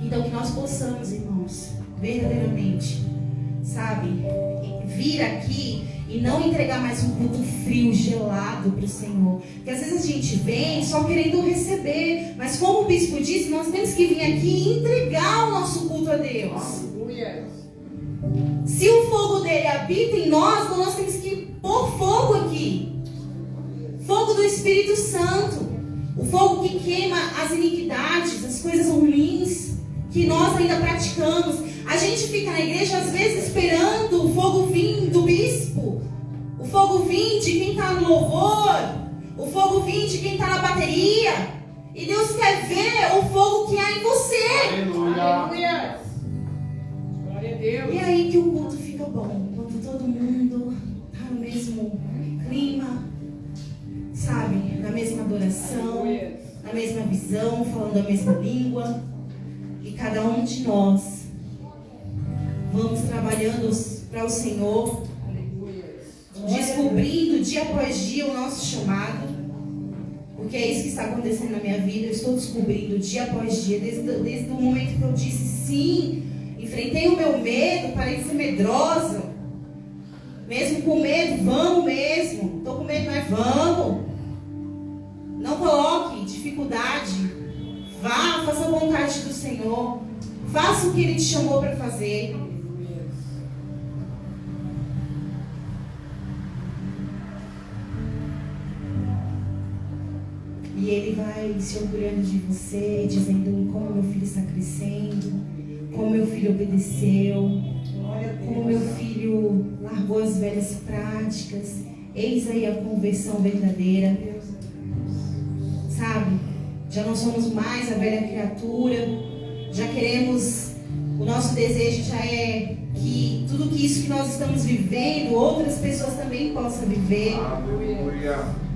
Então que nós possamos, irmãos, verdadeiramente, sabe, vir aqui e não entregar mais um culto frio, gelado para o Senhor. Porque às vezes a gente vem só querendo receber, mas como o bispo disse, nós temos que vir aqui e entregar o nosso culto a Deus. Aleluia. Se o fogo dele habita em nós, então nós temos que pôr fogo aqui. Fogo do Espírito Santo. O fogo que queima as iniquidades, as coisas ruins que nós ainda praticamos. A gente fica na igreja às vezes esperando o fogo vir do bispo, o fogo vir de quem está no louvor, o fogo vir de quem está na bateria. E Deus quer ver o fogo que há em você. Aleluia. Glória a Deus. E aí que o culto fica bom, quando todo mundo está no mesmo clima, sabe, na mesma adoração, na mesma visão, falando a mesma língua. E cada um de nós vamos trabalhando para o Senhor, descobrindo dia após dia o nosso chamado, porque é isso que está acontecendo na minha vida. Eu estou descobrindo dia após dia, desde o momento que eu disse sim, enfrentei o meu medo, parei de ser medrosa, mesmo com medo, vamos mesmo, estou com medo, mas vamos. Não coloque dificuldade, vá, faça a vontade do Senhor, faça o que Ele te chamou para fazer. E Ele vai se orgulhando de você, dizendo como meu filho está crescendo, como meu filho obedeceu, como meu filho largou as velhas práticas. Eis aí a conversão verdadeira. Sabe? Já não somos mais a velha criatura. Já queremos, o nosso desejo já é que tudo isso que nós estamos vivendo, outras pessoas também possam viver. Aleluia.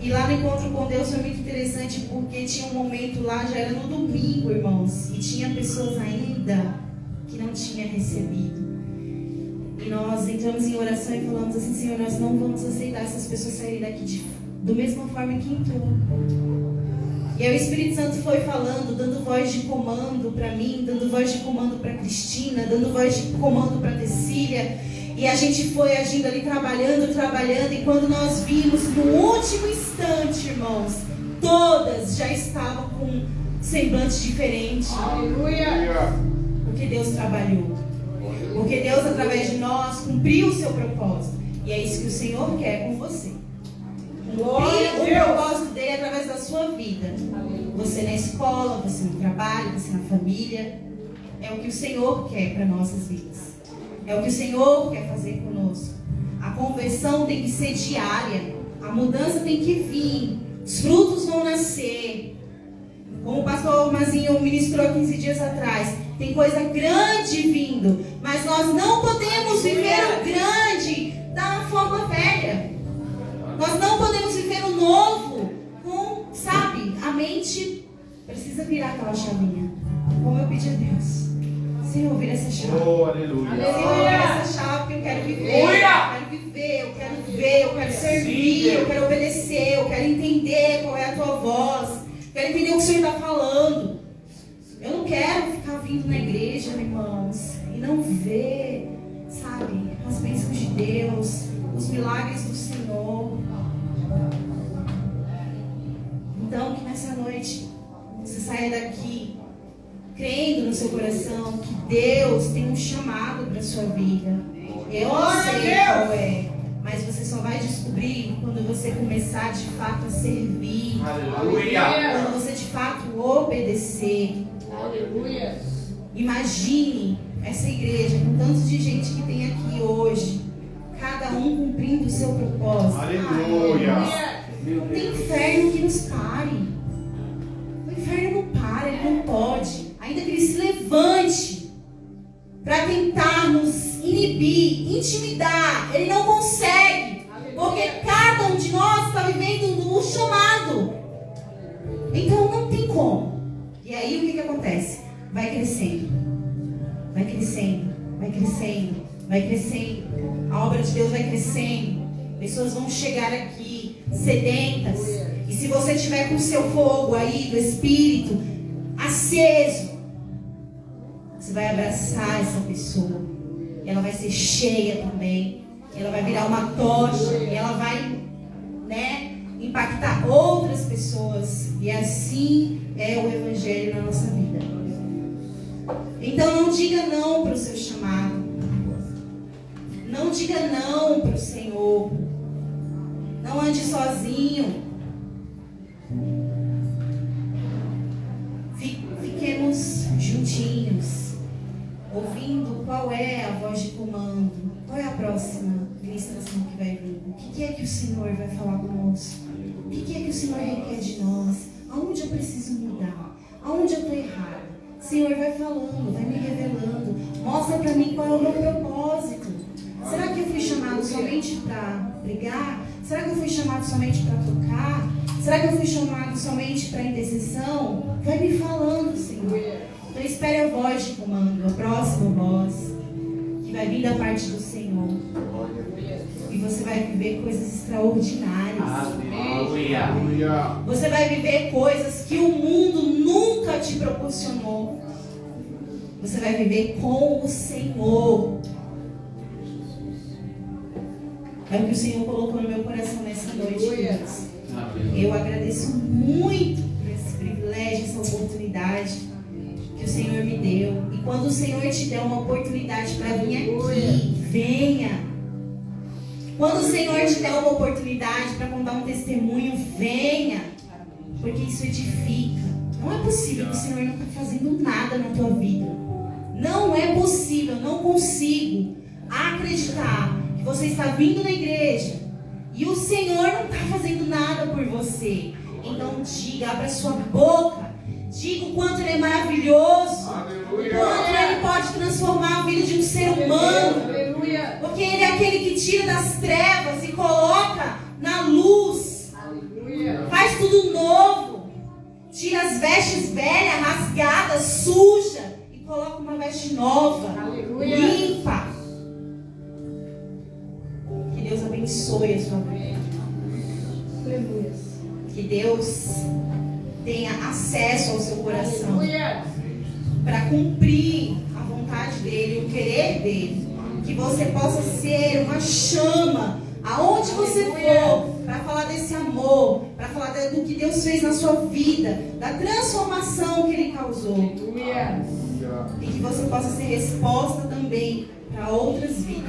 E lá no encontro com Deus foi muito interessante, porque tinha um momento lá, já era no domingo, irmãos, e tinha pessoas ainda que não tinham recebido. E nós entramos em oração e falamos assim: Senhor, nós não vamos aceitar essas pessoas saírem daqui da mesma forma que entrou. E aí o Espírito Santo foi falando, dando voz de comando para mim, dando voz de comando para Cristina, dando voz de comando para Tecília. E a gente foi agindo ali, trabalhando. E quando nós vimos, no último instante, irmãos, todas já estavam com semblantes diferentes. Aleluia. Porque Deus trabalhou. Porque Deus, através de nós, cumpriu o seu propósito. E é isso que o Senhor quer com você. Cumprir o propósito dele através da sua vida. Você na escola, você no trabalho, você na família. É o que o Senhor quer para nossas vidas. É o que o Senhor quer fazer conosco. A conversão tem que ser diária. A mudança tem que vir. Os frutos vão nascer. Como o pastor Mazinho ministrou 15 dias atrás. Tem coisa grande vindo. Mas nós não podemos viver o grande da forma velha. Nós não podemos viver o novo com, sabe, a mente precisa virar aquela chavinha. Como eu pedi a Deus. Senhor, vira essa chave. Oh, aleluia. Senhor, vira essa chave porque eu quero viver. Eu quero ver, eu quero servir, eu quero obedecer, eu quero entender qual é a tua voz. Eu quero entender o que o Senhor está falando. Eu não quero ficar vindo na igreja, irmãos, e não ver, sabe, as bênçãos de Deus, os milagres do Senhor. Então, que nessa noite você saia daqui crendo no seu coração que Deus tem um chamado para a sua vida. Eu não sei qual é, mas você só vai descobrir quando você começar de fato a servir. Aleluia. Quando você de fato obedecer. Aleluia. Imagine essa igreja com tanto de gente que tem aqui hoje, cada um cumprindo o seu propósito. Aleluia. Não tem inferno que nos pare. O inferno não para, ele não pode. Ainda que ele se levante para tentar nos inibir, intimidar, ele não consegue. Porque cada um de nós está vivendo no chamado. Então não tem como. E aí o que acontece? Vai crescendo. Vai crescendo. Vai crescendo. Vai crescendo. A obra de Deus vai crescendo. Pessoas vão chegar aqui sedentas. E se você tiver com o seu fogo aí do Espírito aceso, você vai abraçar essa pessoa. E ela vai ser cheia também. E ela vai virar uma tocha. E ela vai, impactar outras pessoas. E assim é o Evangelho na nossa vida. Então não diga não para o seu chamado. Não diga não para o Senhor. Não ande sozinho. Fiquemos juntinhos, ouvindo qual é a voz de comando, qual é a próxima ministração que vai vir. O que é que o Senhor vai falar conosco? O que é que o Senhor requer de nós? Aonde eu preciso mudar? Aonde eu estou errado? O Senhor vai falando, vai me revelando. Mostra para mim qual é o meu propósito. Será que eu fui chamado somente para pregar? Será que eu fui chamado somente para tocar? Será que eu fui chamado somente para intercessão? Vai me falando, Senhor. Então espere a voz de comando, a próxima voz, que vai vir da parte do Senhor. E você vai viver coisas extraordinárias. Aleluia. Você vai viver coisas que o mundo nunca te proporcionou. Você vai viver com o Senhor. É o que o Senhor colocou no meu coração nessa noite, Deus. Eu agradeço muito por esse privilégio, essa oportunidade que o Senhor me deu. E quando o Senhor te der uma oportunidade para vir aqui, venha. Quando o Senhor te der uma oportunidade para contar um testemunho, venha. Porque isso edifica. Não é possível que o Senhor não está fazendo nada na tua vida. Não é possível, não consigo acreditar que você está vindo na igreja e o Senhor não está fazendo nada por você. Então diga, abra sua boca, diga o quanto Ele é maravilhoso, Aleluia. o quanto Ele pode transformar a vida de um ser humano, Aleluia. porque Ele é aquele que tira das trevas e coloca na luz, Aleluia. faz tudo novo, tira as vestes velhas, rasgadas, sujas e coloca uma veste nova, Aleluia. limpa. Que Deus abençoe a sua vida. Aleluia. Que Deus tenha acesso ao seu coração Aleluia. para cumprir a vontade dele, o querer dele. Que você possa ser uma chama aonde você for, para falar desse amor, para falar do que Deus fez na sua vida, da transformação que Ele causou. Aleluia. E que você possa ser resposta também para outras vidas.